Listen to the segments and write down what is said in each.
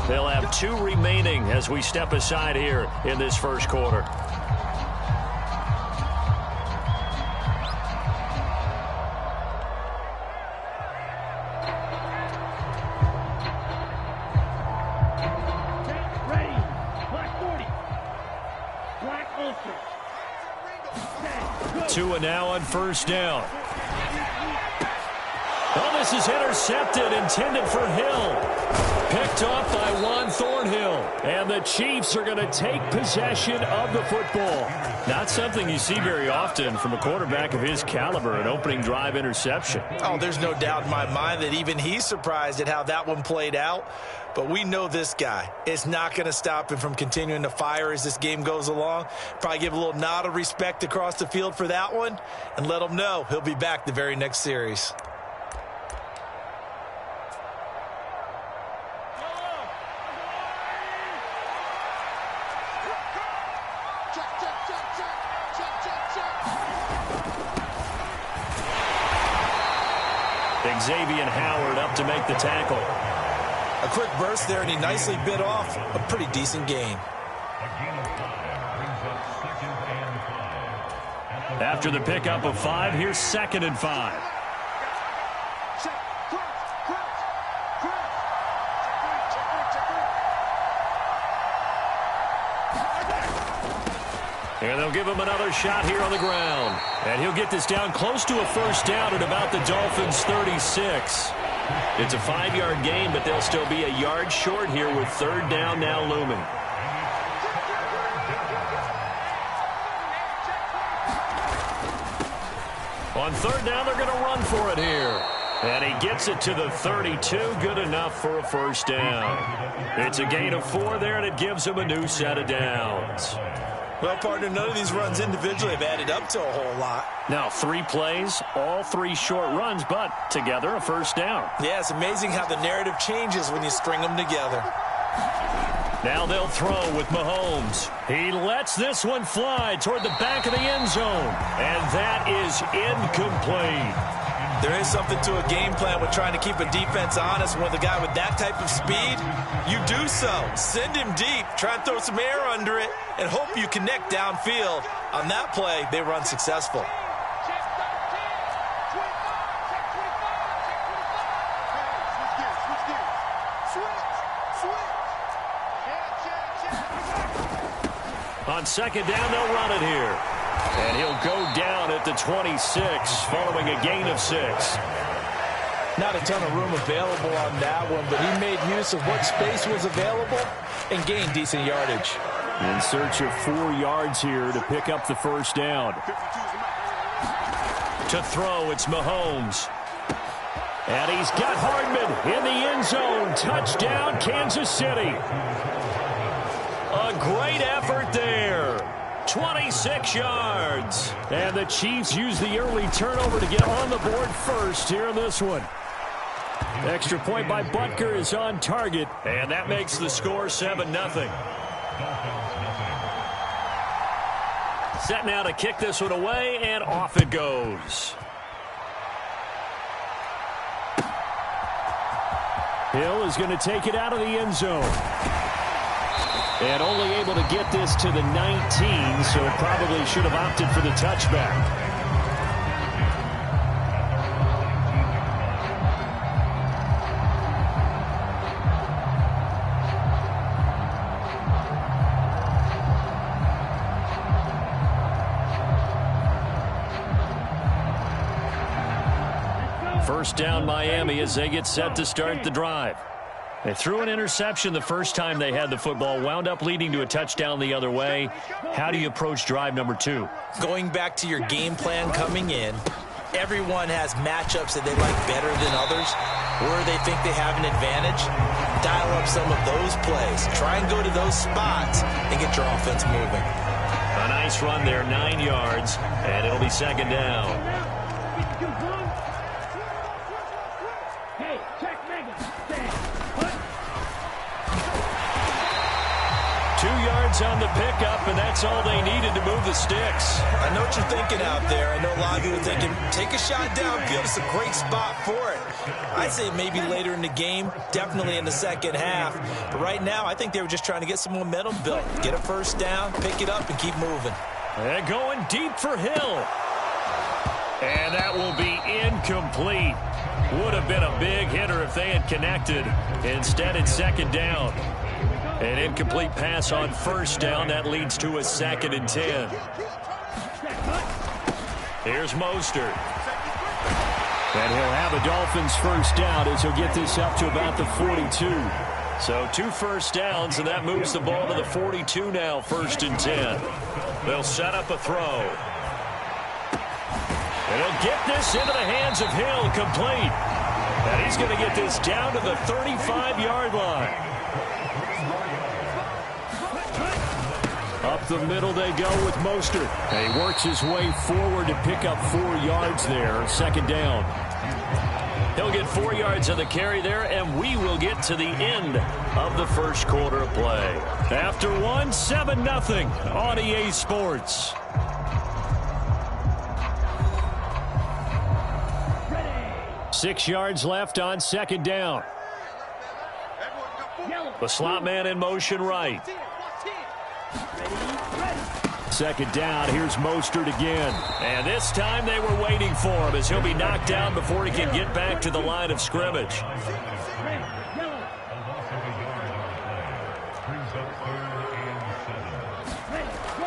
They'll have 2 remaining as we step aside here in this first quarter. Ready. Black 40. Black ultra. Tua now on first down. Oh, this is intercepted, intended for Hill. Picked off by Juan Thornhill. And the Chiefs are going to take possession of the football. Not something you see very often from a quarterback of his caliber, an opening drive interception. Oh, there's no doubt in my mind that even he's surprised at how that one played out. But we know this guy. It's not going to stop him from continuing to fire as this game goes along. Probably give a little nod of respect across the field for that one and let him know he'll be back the very next series. Xavier Howard up to make the tackle. A quick burst there, and he nicely bit off a pretty decent gain. After the pickup of 5, here's 2nd and 5. And they'll give him another shot here on the ground. And he'll get this down close to a first down at about the Dolphins' 36. It's a 5-yard gain, but they'll still be a yard short here with 3rd down now looming. On 3rd down, they're going to run for it here. And he gets it to the 32. Good enough for a first down. It's a gain of 4 there, and it gives him a new set of downs. Well, partner, none of these runs individually have added up to a whole lot. Now 3 plays, all 3 short runs, but together a first down. Yeah, it's amazing how the narrative changes when you string them together. Now they'll throw with Mahomes. He lets this one fly toward the back of the end zone. And that is incomplete. There is something to a game plan with trying to keep a defense honest. With a guy with that type of speed, you do so. Send him deep, try and throw some air under it, and hope you connect downfield. On that play, they run successful. On 2nd down, they'll run it here. And he'll go down at the 26 following a gain of 6. Not a ton of room available on that one, but he made use of what space was available and gained decent yardage. In search of 4 yards here to pick up the first down. To throw, it's Mahomes. And he's got Hardman in the end zone. Touchdown, Kansas City. A great effort there. 26 yards. And the Chiefs use the early turnover to get on the board first here in this one. Extra point by Butker is on target, and that makes the score 7-0. Set now to kick this one away, and off it goes. Hill is going to take it out of the end zone. And only able to get this to the 19, so probably should have opted for the touchback. First down Miami as they get set to start the drive. They threw an interception the first time they had the football, wound up leading to a touchdown the other way. How do you approach drive number 2? Going back to your game plan coming in, everyone has matchups that they like better than others, where they think they have an advantage. Dial up some of those plays. Try and go to those spots and get your offense moving. A nice run there, 9 yards, and it'll be 2nd down. Hey, check mega. yards on the pickup, and that's all they needed to move the sticks. I know what you're thinking out there. I know a lot of you are thinking, take a shot downfield. It's a great spot for it. I'd say maybe later in the game, definitely in the second half. But right now, I think they were just trying to get some momentum built. Get a first down, pick it up, and keep moving. And going deep for Hill. And that will be incomplete. Would have been a big hitter if they had connected. Instead, it's second down. An incomplete pass on first down. That leads to a 2nd and 10. Here's Mostert. And he'll have a Dolphins first down as he'll get this up to about the 42. So 2 first downs, and that moves the ball to the 42 now, 1st and 10. They'll set up a throw. And he'll get this into the hands of Hill, complete. And he's going to get this down to the 35-yard line. Up the middle they go with Mostert. And he works his way forward to pick up 4 yards there, 2nd down. He'll get 4 yards on the carry there, and we will get to the end of the first quarter of play. After 1, 7-0 on EA Sports. 6 yards left on 2nd down. The slot man in motion right. 2nd down. Here's Mostert again. And this time they were waiting for him as he'll be knocked down before he can get back to the line of scrimmage.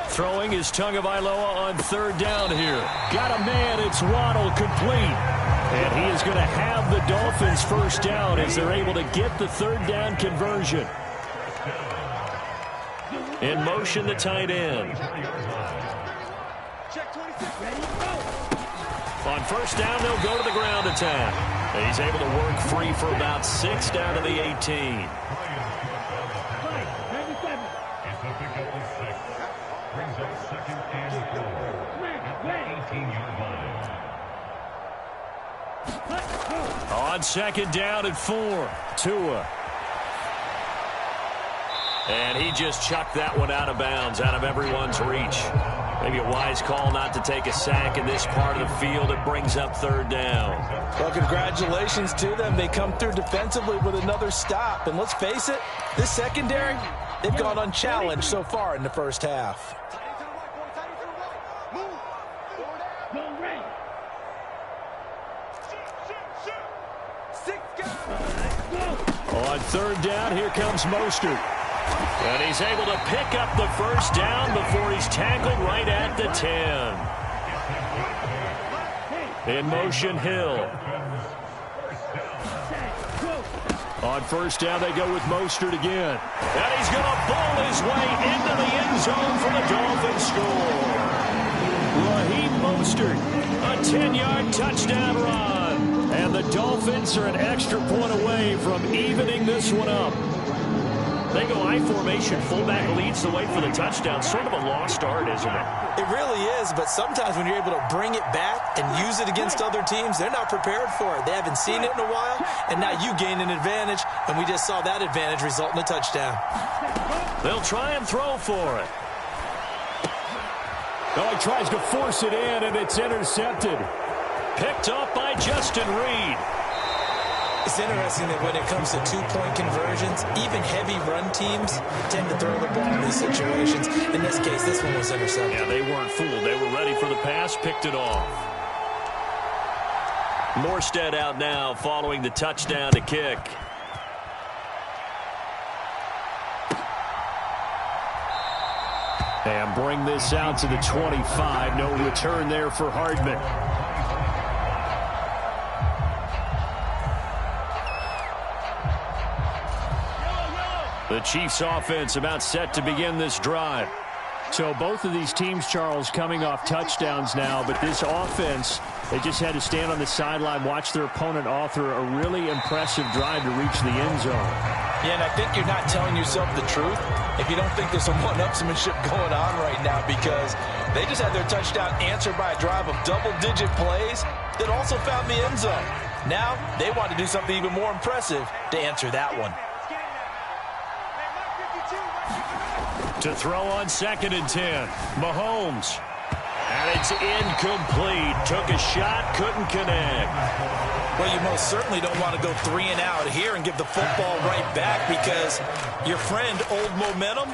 Throwing is Tagovailoa on 3rd down here. Got a man. It's Waddle, complete. And he is going to have the Dolphins first down as they're able to get the 3rd down conversion. In motion, the tight end. On first down, they'll go to the ground attack. He's able to work free for about 6 down to the 18. On 2nd down at 4, Tua. And he just chucked that one out of bounds, out of everyone's reach. Maybe a wise call not to take a sack in this part of the field. It brings up 3rd down. Well, congratulations to them. They come through defensively with another stop. And let's face it, this secondary, they've gone unchallenged so far in the first half. On 3rd down, here comes Mostert. And he's able to pick up the first down before he's tackled right at the 10. In motion, Hill. On first down, they go with Mostert again. And he's going to ball his way into the end zone for the Dolphins score. Raheem Mostert, a 10-yard touchdown run. And the Dolphins are an extra point away from evening this one up. They go I formation. Fullback leads the way for the touchdown. Sort of a lost art, isn't it? It really is, but sometimes when you're able to bring it back and use it against other teams, they're not prepared for it. They haven't seen it in a while, and now you gain an advantage, and we just saw that advantage result in a touchdown. They'll try and throw for it. Oh, he tries to force it in, and it's intercepted. Picked up by Justin Reed. It's interesting that when it comes to 2-point conversions, even heavy run teams tend to throw the ball in these situations. In this case, this one was intercepted. Yeah, they weren't fooled. They were ready for the pass, picked it off. Morstead out now following the touchdown to kick. And bring this out to the 25. No return there for Hardman. The Chiefs offense about set to begin this drive. So both of these teams, Charles, coming off touchdowns now, but this offense, they just had to stand on the sideline, watch their opponent author a really impressive drive to reach the end zone. Yeah, and I think you're not telling yourself the truth if you don't think there's some one-upsmanship going on right now, because they just had their touchdown answered by a drive of double-digit plays that also found the end zone. Now they want to do something even more impressive to answer that one. To throw on 2nd and 10. Mahomes. And it's incomplete. Took a shot, couldn't connect. Well, you most certainly don't want to go 3 and out here and give the football right back because your friend, Old Momentum,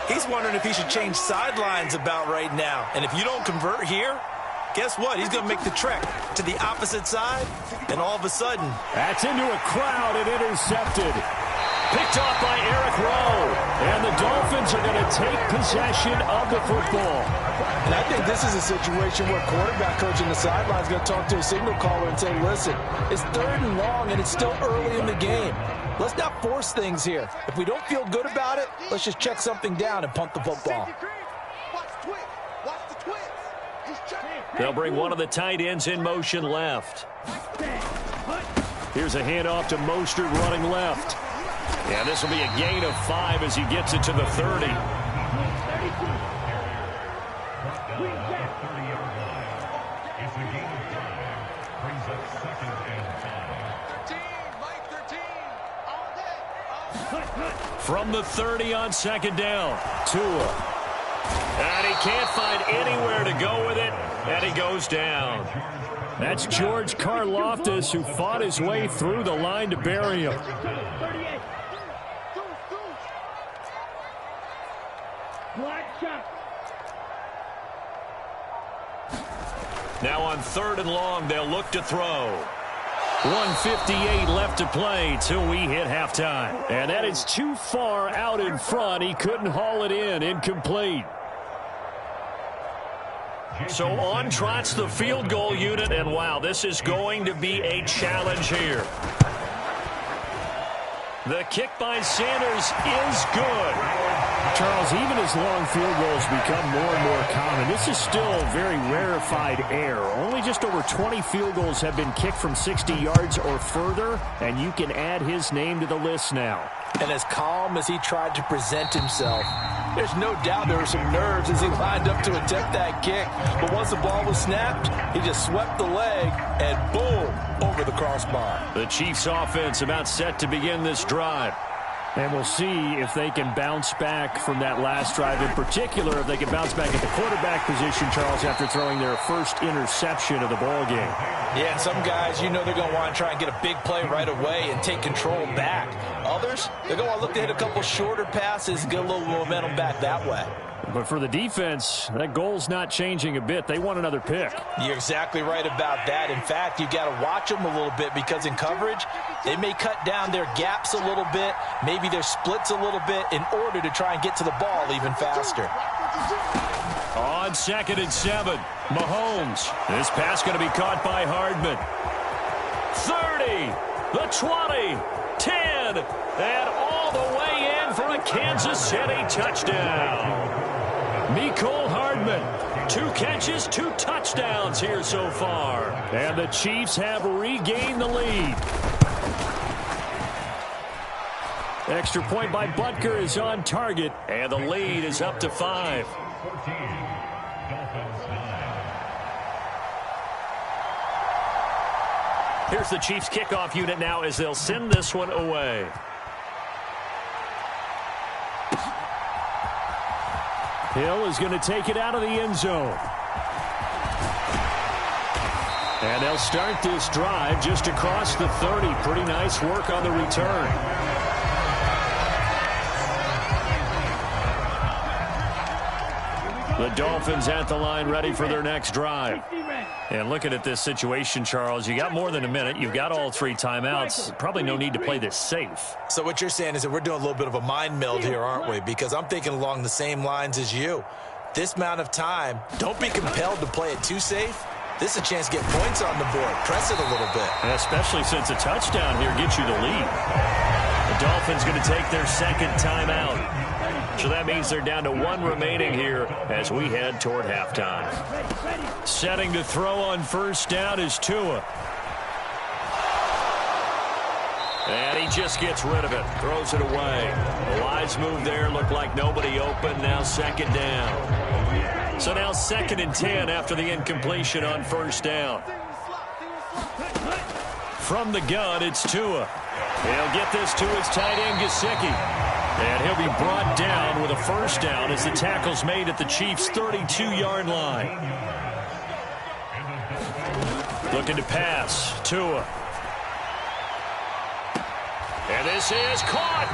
he's wondering if he should change sidelines about right now. And if you don't convert here, guess what? He's going to make the trek to the opposite side, and all of a sudden, that's into a crowd and intercepted. Picked off by Eric Rowe. And the Dolphins are going to take possession of the football. And I think this is a situation where quarterback coach in the sideline is going to talk to a signal caller and say, listen, it's 3rd and long and it's still early in the game. Let's not force things here. If we don't feel good about it, let's just check something down and punt the football. They'll bring one of the tight ends in motion left. Here's a handoff to Mostert running left. And this will be a gain of 5 as he gets it to the 30. From the 30 on 2nd down. Tua. And he can't find anywhere to go with it, and he goes down. That's George Karlaftis, who fought his way through the line to bury him. Now on 3rd and long, they'll look to throw. 1:58 left to play till we hit halftime. And that is too far out in front. He couldn't haul it in. Incomplete. So on trots the field goal unit, and wow, this is going to be a challenge here. The kick by Sanders is good. Charles, even as long field goals become more and more common, this is still very rarefied air. Only just over 20 field goals have been kicked from 60 yards or further, and you can add his name to the list now. And as calm as he tried to present himself, there's no doubt there were some nerves as he lined up to attempt that kick. But once the ball was snapped, he just swept the leg and boom, over the crossbar. The Chiefs offense about set to begin this drive. And we'll see if they can bounce back from that last drive. In particular, if they can bounce back at the quarterback position, Charles, after throwing their first interception of the ball game. Yeah, and some guys, you know they're going to want to try and get a big play right away and take control back. Others, they're going to want to look to hit a couple shorter passes and get a little momentum back that way. But for the defense, that goal's not changing a bit. They want another pick. You're exactly right about that. In fact, you got to watch them a little bit because in coverage, they may cut down their gaps a little bit, maybe their splits a little bit in order to try and get to the ball even faster. On 2nd and 7, Mahomes. This pass going to be caught by Hardman. 30, the 20, 10, and all the way in for a Kansas City touchdown. Mecole Hardman, 2 catches, 2 touchdowns here so far. And the Chiefs have regained the lead. Extra point by Butker is on target, and the lead is up to 5. Here's the Chiefs kickoff unit now as they'll send this one away. Hill is going to take it out of the end zone. And they'll start this drive just across the 30. Pretty nice work on the return. The Dolphins at the line ready for their next drive. And looking at this situation, Charles, you got more than a minute. You've got all 3 timeouts. Probably no need to play this safe. So what you're saying is that we're doing a little bit of a mind meld here, aren't we? Because I'm thinking along the same lines as you. This amount of time, don't be compelled to play it too safe. This is a chance to get points on the board. Press it a little bit. And especially since a touchdown here gets you the lead. The Dolphins going to take their 2nd timeout. So that means they're down to 1 remaining here as we head toward halftime. Setting to throw on 1st down is Tua. And he just gets rid of it. Throws it away. A wise move there. Looked like nobody open. Now 2nd down. So now 2nd and 10 after the incompletion on 1st down. From the gun, it's Tua. He'll get this to his tight end, Gesicki. And he'll be brought down with a first down as the tackle's made at the Chiefs' 32-yard line. Looking to pass. Tua. And this is caught.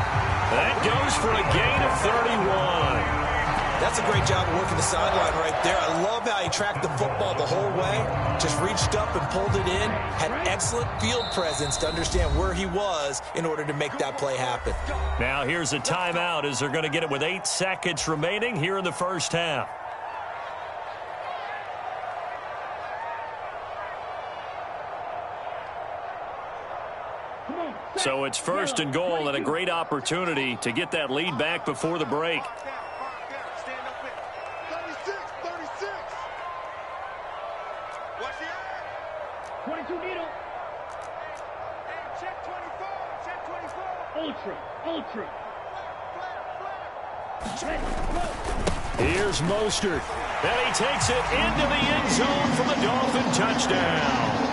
That goes for a gain of 31. That's a great job of working the sideline right there. I love how he tracked the football the whole way. Just reached up and pulled it in. Had excellent field presence to understand where he was in order to make that play happen. Now here's a timeout as they're going to get it with 8 seconds remaining here in the first half. So it's first and goal and a great opportunity to get that lead back before the break. Stand up it. 36. Watch the air. 22 needle. Hey, check 24. Check 24. Ultra. Here's Mostert. And he takes it into the end zone for the Dolphin touchdown.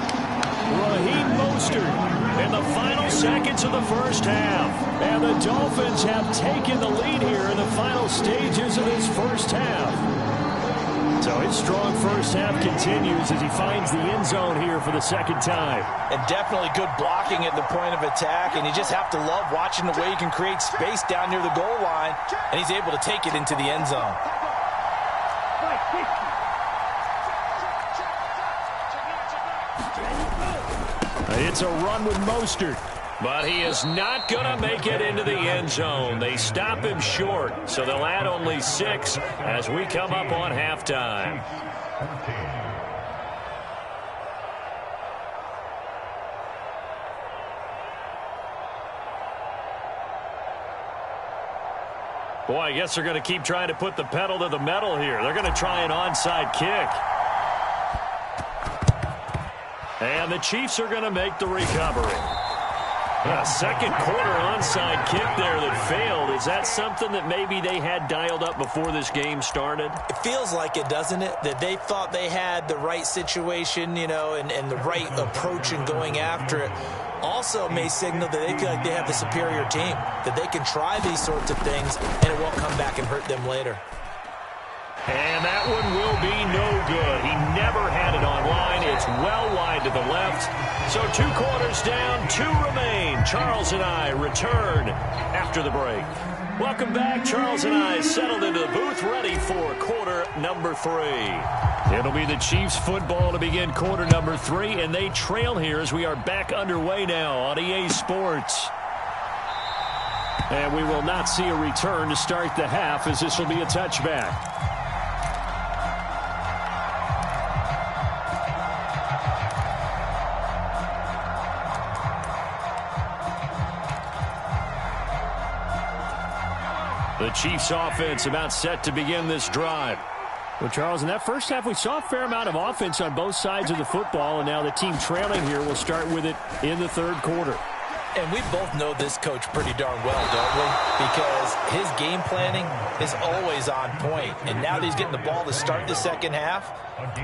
Raheem Mostert in the final seconds of the first half. And the Dolphins have taken the lead here in the final stages of this first half. So his strong first half continues as he finds the end zone here for the second time. And definitely good blocking at the point of attack. And you just have to love watching the way he can create space down near the goal line. And he's able to take it into the end zone. It's a run with Mostert, but he is not going to make it into the end zone. They stop him short, so they'll add only 6 as we come up on halftime. Boy, I guess they're going to keep trying to put the pedal to the metal here. They're going to try an onside kick. And the Chiefs are going to make the recovery. A second quarter onside kick there that failed. Is that something that maybe they had dialed up before this game started? It feels like it, doesn't it? That they thought they had the right situation, you know, and the right approach in going after it. Also may signal that they feel like they have the superior team, that they can try these sorts of things and it won't come back and hurt them later. And that one will be no good. He never had it on line. It's well wide to the left. So 2 quarters down, 2 remain. Charles and I return after the break. Welcome back. Charles and I settled into the booth ready for quarter number 3. It'll be the Chiefs football to begin quarter number 3, and they trail here as we are back underway now on EA Sports. And we will not see a return to start the half as this will be a touchback. The Chiefs offense about set to begin this drive. Well, Charles, in that first half, we saw a fair amount of offense on both sides of the football, and now the team trailing here will start with it in the third quarter. And we both know this coach pretty darn well, don't we? Because his game planning is always on point. And now that he's getting the ball to start the second half,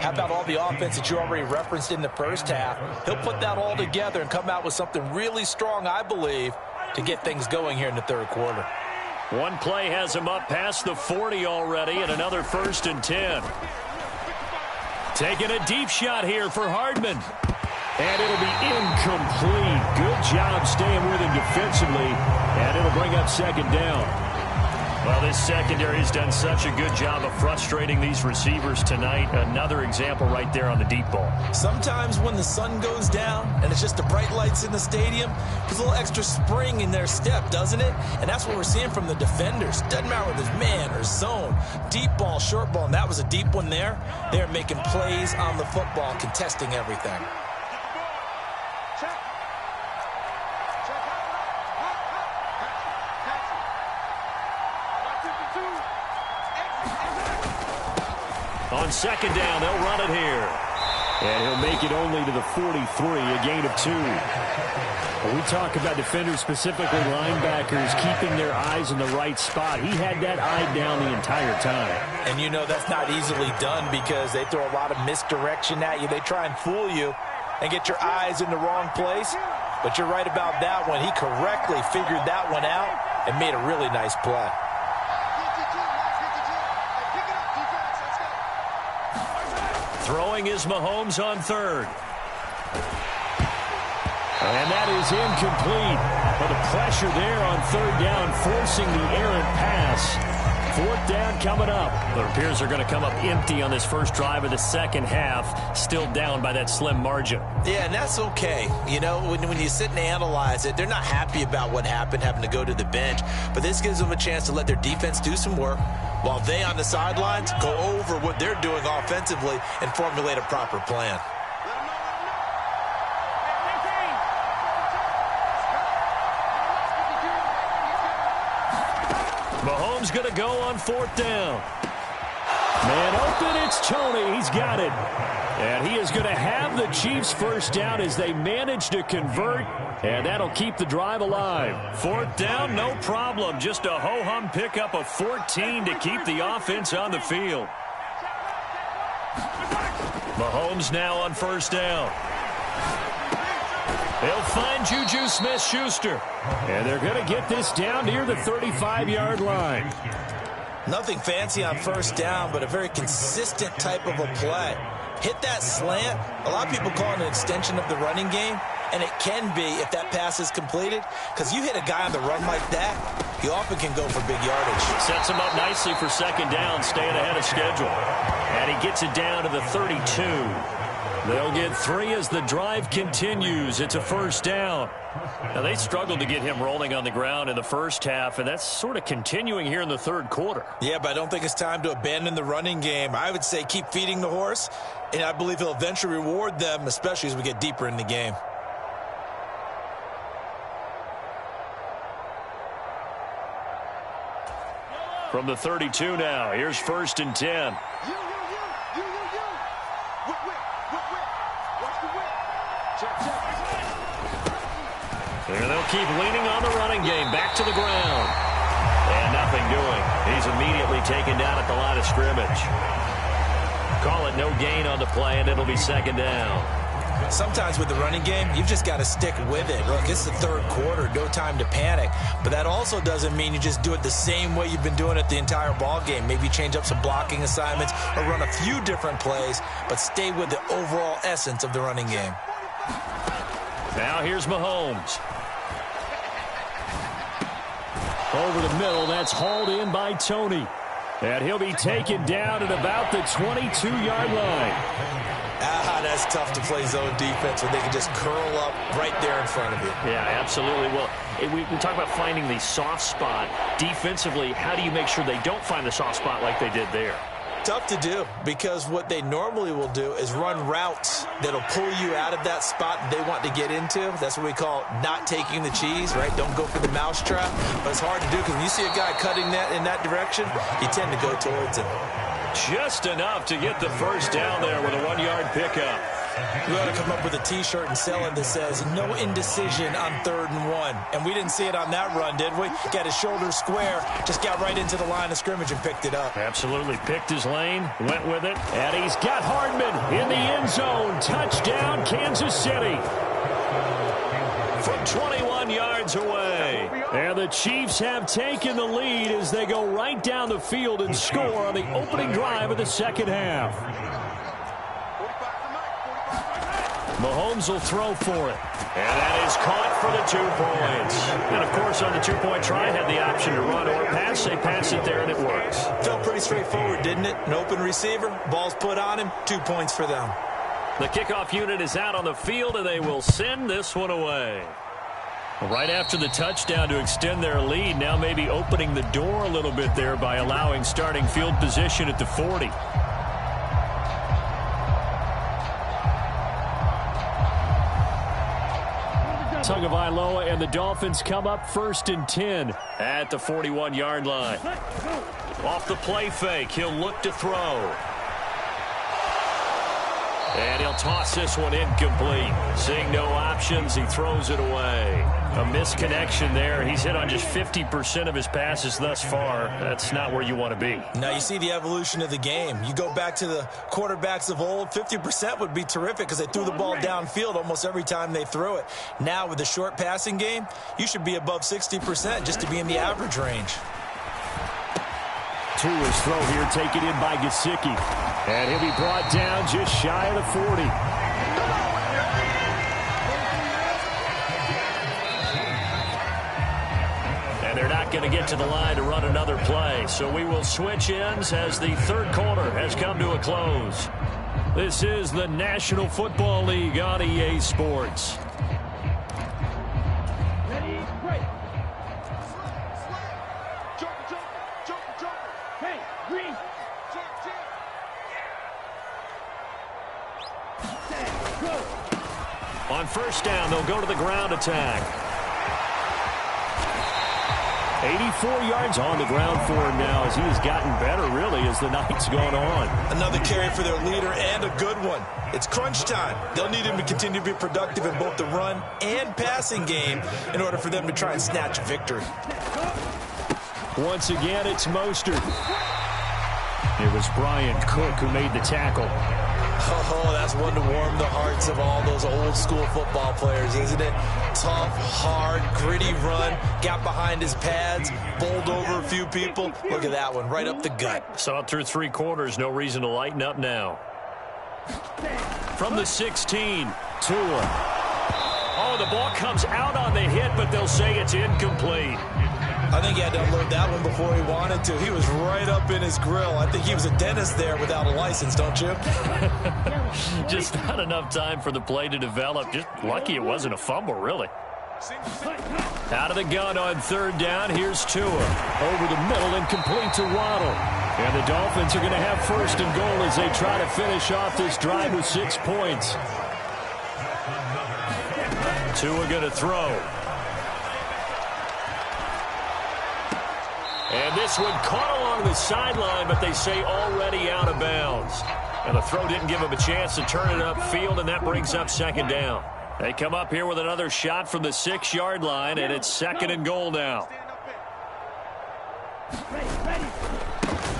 how about all the offense that you already referenced in the first half? He'll put that all together and come out with something really strong, I believe, to get things going here in the third quarter. One play has him up past the 40 already, and another 1st and 10. Taking a deep shot here for Hardman. And it'll be incomplete. Good job staying with him defensively, and it'll bring up second down. Well, this secondary has done such a good job of frustrating these receivers tonight. Another example right there on the deep ball. Sometimes when the sun goes down and it's just the bright lights in the stadium, there's a little extra spring in their step, doesn't it? And that's what we're seeing from the defenders. Doesn't matter whether it's man or zone, deep ball, short ball, and that was a deep one there. They're making plays on the football, contesting everything. On second down, they'll run it here. And he'll make it only to the 43, a gain of 2. When we talk about defenders, specifically linebackers, keeping their eyes in the right spot, he had that eye down the entire time. And you know that's not easily done because they throw a lot of misdirection at you. They try and fool you and get your eyes in the wrong place. But you're right about that one. He correctly figured that one out and made a really nice play. Throwing is Mahomes on third. And that is incomplete. But the pressure there on third down, forcing the errant pass. Fourth down coming up. The Bears are going to come up empty on this first drive of the second half, still down by that slim margin. Yeah, and that's okay. You know, when you sit and analyze it, they're not happy about what happened, having to go to the bench. But this gives them a chance to let their defense do some work while they on the sidelines go over what they're doing offensively and formulate a proper plan. Mahomes going to go on fourth down. Man open, it's Toney. He's got it. And he is going to have the Chiefs first down as they manage to convert. And that'll keep the drive alive. Fourth down, no problem. Just a ho-hum pickup of 14 to keep the offense on the field. Mahomes now on first down. They'll find Juju Smith-Schuster. And they're going to get this down near the 35-yard line. Nothing fancy on first down, but a very consistent type of a play. Hit that slant. A lot of people call it an extension of the running game, and it can be if that pass is completed, because you hit a guy on the run like that, he often can go for big yardage. Sets him up nicely for second down, staying ahead of schedule. And he gets it down to the 32. They'll get 3 as the drive continues. It's a first down. Now, they struggled to get him rolling on the ground in the first half, and that's sort of continuing here in the third quarter. Yeah, but I don't think it's time to abandon the running game. I would say keep feeding the horse, and I believe he'll eventually reward them, especially as we get deeper in the game. From the 32 now, here's first and 10. And they'll keep leaning on the running game. Back to the ground. And nothing doing. He's immediately taken down at the line of scrimmage. Call it no gain on the play, and it'll be second down. Sometimes with the running game, you've just got to stick with it. Look, it's the third quarter, no time to panic. But that also doesn't mean you just do it the same way you've been doing it the entire ball game. Maybe change up some blocking assignments or run a few different plays, but stay with the overall essence of the running game. Now here's Mahomes. Over the middle, that's hauled in by Toney. And he'll be taken down at about the 22-yard line. That's tough to play zone defense when they can just curl up right there in front of you. Yeah, absolutely. Well, we talk about finding the soft spot. Defensively, how do you make sure they don't find the soft spot like they did there? Tough to do, because what they normally will do is run routes that'll pull you out of that spot they want to get into. That's what we call not taking the cheese, right? Don't go for the mousetrap. But it's hard to do because when you see a guy cutting that in that direction, you tend to go towards him. Just enough to get the first down there with a 1-yard pickup. We ought to come up with a T-shirt and sell it that says, no indecision on 3rd and 1. And we didn't see it on that run, did we? Got his shoulder square, just got right into the line of scrimmage and picked it up. Absolutely. Picked his lane, went with it. And he's got Hardman in the end zone. Touchdown, Kansas City. From 21 yards away. And the Chiefs have taken the lead as they go right down the field and score on the opening drive of the second half. Mahomes will throw for it. And that is caught for the 2 points. And, of course, on the 2-point try, had the option to run or pass. They pass it there, and it works. Felt pretty straightforward, didn't it? An open receiver, ball's put on him, 2 points for them. The kickoff unit is out on the field, and they will send this one away. Right after the touchdown to extend their lead, now maybe opening the door a little bit there by allowing starting field position at the 40. Tagovailoa and the Dolphins come up 1st and 10 at the 41-yard line. Off the play fake, he'll look to throw. And he'll toss this one incomplete. Seeing no options, he throws it away. A misconnection there. He's hit on just 50% of his passes thus far. That's not where you want to be. Now you see the evolution of the game. You go back to the quarterbacks of old, 50% would be terrific because they threw the ball downfield almost every time they threw it. Now with the short passing game, you should be above 60% just to be in the average range. Tua's throw here taken in by Gesicki. And he'll be brought down just shy of the 40. And they're not going to get to the line to run another play. So we will switch ends as the third quarter has come to a close. This is the National Football League on EA Sports. On first down, they'll go to the ground attack. 84 yards on the ground for him now as he has gotten better, really, as the night's gone on. Another carry for their leader and a good one. It's crunch time. They'll need him to continue to be productive in both the run and passing game in order for them to try and snatch a victory. Once again, it's Mostert. It was Brian Cook who made the tackle. Oh, that's one to warm the hearts of all those old school football players, isn't it? Tough, hard, gritty run, got behind his pads, bowled over a few people. Look at that one, right up the gut. Saw it through three quarters, no reason to lighten up now. From the 16, Tua. Oh, the ball comes out on the hit, but they'll say it's incomplete. I think he had to unload that one before he wanted to. He was right up in his grill. I think he was a dentist there without a license, don't you? Just not enough time for the play to develop. Just lucky it wasn't a fumble, really. Out of the gun on third down, here's Tua. Over the middle and complete to Waddle. And the Dolphins are going to have first and goal as they try to finish off this drive with 6 points. Tua going to throw. And this one caught along the sideline, but they say already out of bounds. And the throw didn't give him a chance to turn it upfield, and that brings up second down. They come up here with another shot from the 6-yard line, and it's second and goal now.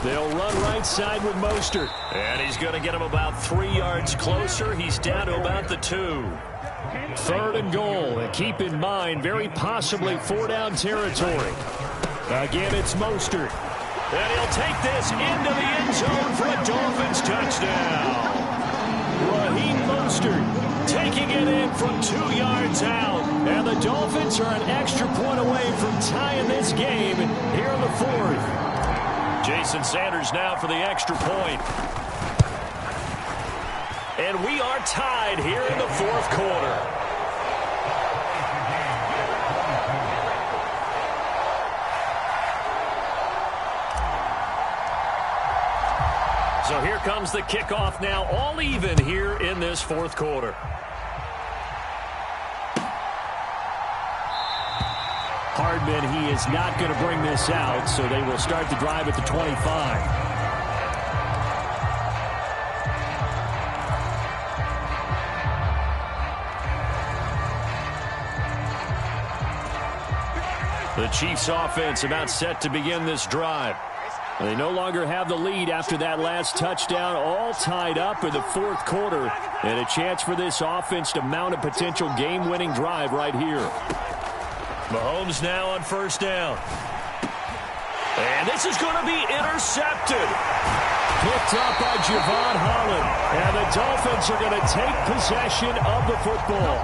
They'll run right side with Mostert. And he's going to get him about 3 yards closer. He's down to about the 2. Third and goal. And keep in mind, very possibly 4-down territory. Again, it's Mostert. And he'll take this into the end zone for a Dolphins touchdown. Raheem Mostert taking it in from 2 yards out. And the Dolphins are an extra point away from tying this game here in the fourth. Jason Sanders now for the extra point. And we are tied here in the fourth quarter. So here comes the kickoff now, all even here in this fourth quarter. Hardman, he is not going to bring this out, so they will start the drive at the 25. The Chiefs offense about set to begin this drive. They no longer have the lead after that last touchdown, all tied up in the fourth quarter, and a chance for this offense to mount a potential game-winning drive right here. Mahomes now on first down. And this is going to be intercepted. Picked up by Javon Holland. And the Dolphins are going to take possession of the football.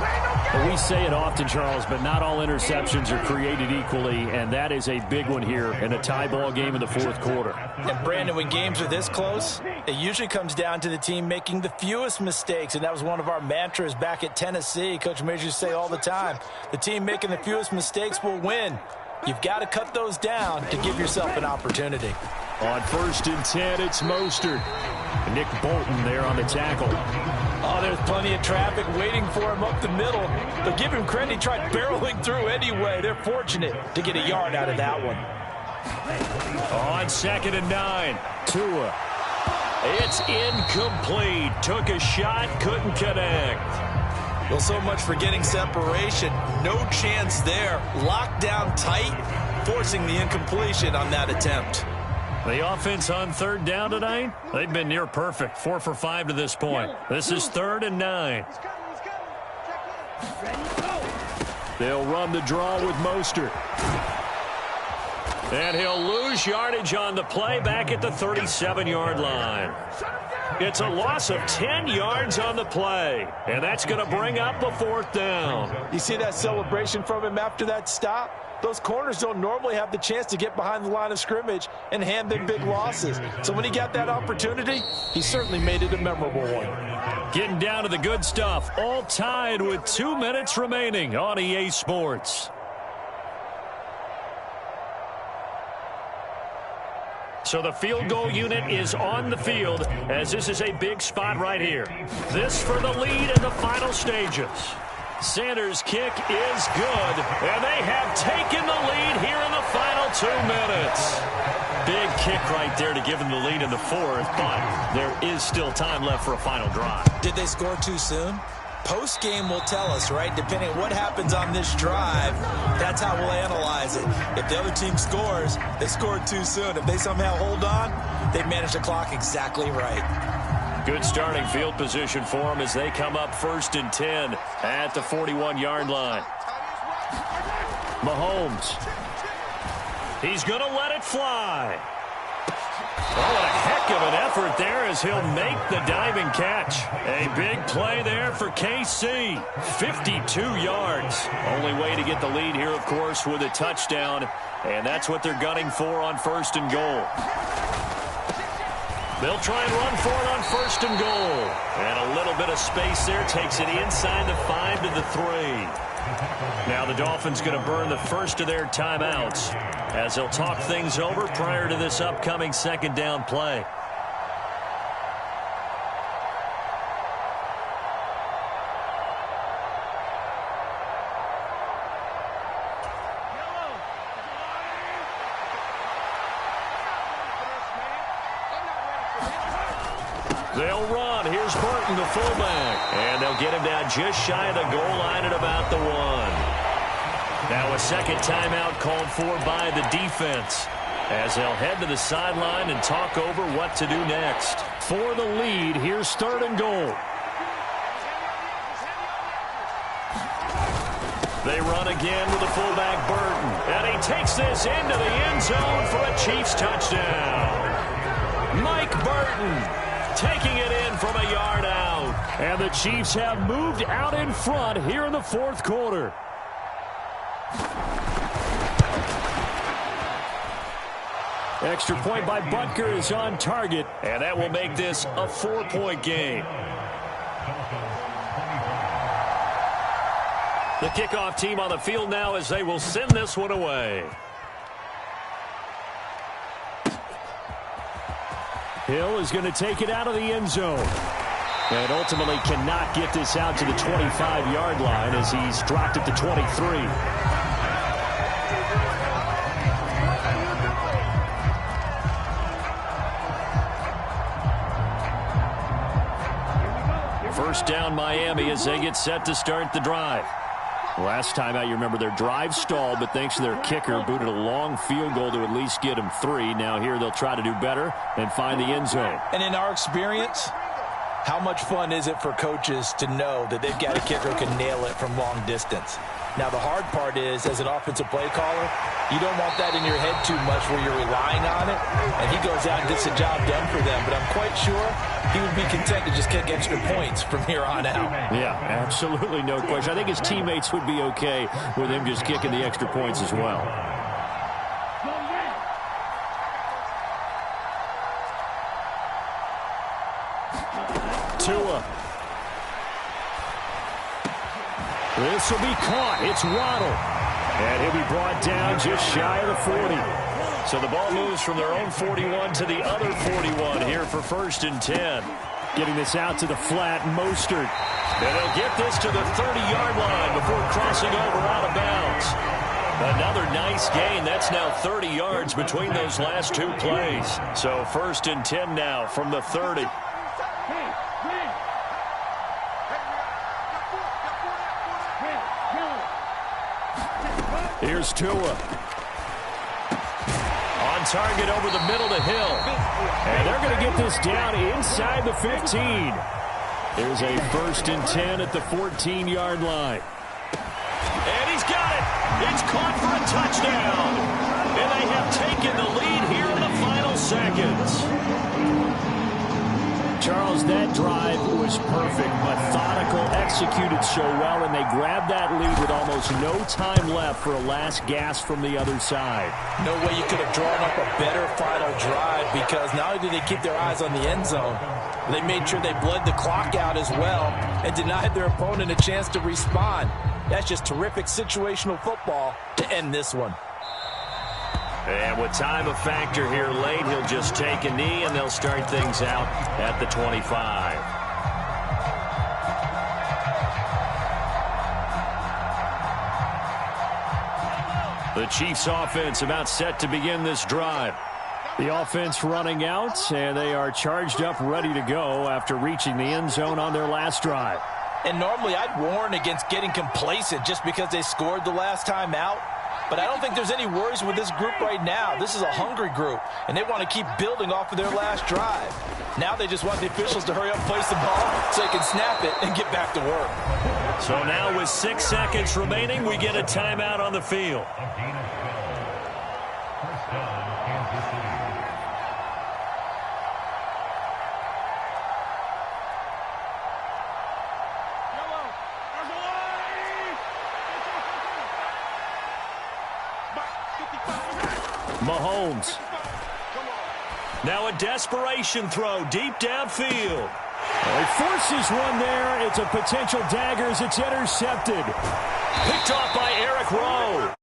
Well, we say it often, Charles, but not all interceptions are created equally, and that is a big one here in a tie ball game in the fourth quarter. And, Brandon, when games are this close, it usually comes down to the team making the fewest mistakes, and that was one of our mantras back at Tennessee. Coach Majors used to say all the time, the team making the fewest mistakes will win. You've got to cut those down to give yourself an opportunity. On first and 10, it's Mostert. Nick Bolton there on the tackle. Oh, there's plenty of traffic waiting for him up the middle. But give him credit, he tried barreling through anyway. They're fortunate to get a yard out of that one. On second and 9, Tua. It's incomplete. Took a shot, couldn't connect. Well, so much for getting separation. No chance there. Locked down tight, forcing the incompletion on that attempt. The offense on third down tonight, they've been near perfect. 4 for 5 to this point. This is 3rd and 9. They'll run the draw with Mostert. And he'll lose yardage on the play back at the 37-yard line. It's a loss of 10 yards on the play, and that's going to bring up the 4th down. You see that celebration from him after that stop? Those corners don't normally have the chance to get behind the line of scrimmage and hand them big losses. So when he got that opportunity, he certainly made it a memorable one. Getting down to the good stuff, all tied with 2 minutes remaining on EA Sports. So the field goal unit is on the field as this is a big spot right here. This for the lead in the final stages. Sanders' kick is good, and they have taken the lead here in the final 2 minutes. Big kick right there to give them the lead in the 4th, but there is still time left for a final drive. Did they score too soon? Post-game will tell us, right? Depending on what happens on this drive, that's how we'll analyze it. If the other team scores, they scored too soon. If they somehow hold on, they manage the clock exactly right. Good starting field position for them as they come up 1st and 10 at the 41-yard line. Mahomes. He's going to let it fly. Oh, a heck of an effort there as he'll make the diving catch. A big play there for KC. 52 yards. Only way to get the lead here, of course, with a touchdown. And that's what they're gunning for on 1st and goal. They'll try and run for it on 1st and goal. And a little bit of space there takes it inside the 5 to the 3. Now the Dolphins going to burn the first of their timeouts as they'll talk things over prior to this upcoming 2nd down play. They'll run. Here's Burton, the fullback. And they'll get him down just shy of the goal line at about the 1. Now a second timeout called for by the defense as they'll head to the sideline and talk over what to do next. For the lead, here's 3rd and goal. They run again with the fullback Burton. And he takes this into the end zone for a Chiefs touchdown. Mike Burton taking it in from a yard out. And the Chiefs have moved out in front here in the 4th quarter. Extra point by Butker is on target, and that will make this a 4-point game. The kickoff team on the field now as they will send this one away. Hill is going to take it out of the end zone. And ultimately cannot get this out to the 25-yard line as he's dropped it to 23. First down Miami as they get set to start the drive. Last time out, you remember their drive stalled, but thanks to their kicker, booted a long field goal to at least get them 3. Now here they'll try to do better and find the end zone. And in our experience, how much fun is it for coaches to know that they've got a kicker who can nail it from long distance? Now, the hard part is, as an offensive play caller, you don't want that in your head too much where you're relying on it, and he goes out and gets the job done for them. But I'm quite sure he would be content to just kick extra points from here on out. Yeah, absolutely no question. I think his teammates would be okay with him just kicking the extra points as well. Tua. This will be caught. It's Waddle. And he'll be brought down just shy of the 40. So the ball moves from their own 41 to the other 41 here for 1st and 10. Getting this out to the flat, Mostert. And they'll get this to the 30-yard line before crossing over out of bounds. Another nice gain. That's now 30 yards between those last two plays. So 1st and 10 now from the 30. Here's Tua. On target over the middle to Hill. And they're going to get this down inside the 15. There's a 1st and 10 at the 14-yard line. And he's got it. It's caught for a touchdown. And they have taken the lead here in the final seconds. Charles, that drive was perfect. Methodical, executed so well, and they grabbed that lead with almost no time left for a last gasp from the other side. No way you could have drawn up a better final drive, because not only did they keep their eyes on the end zone, they made sure they bled the clock out as well and denied their opponent a chance to respond. That's just terrific situational football to end this one. And with time a factor here late, he'll just take a knee, and they'll start things out at the 25. The Chiefs offense about set to begin this drive. The offense running out, and they are charged up, ready to go after reaching the end zone on their last drive. And normally I'd warn against getting complacent just because they scored the last time out. But I don't think there's any worries with this group right now. This is a hungry group, and they want to keep building off of their last drive. Now they just want the officials to hurry up and place the ball so they can snap it and get back to work. So now with 6 seconds remaining, we get a timeout on the field. Mahomes. Now a desperation throw deep downfield. He forces one there. It's a potential dagger as it's intercepted. Picked off by Eric Rowe.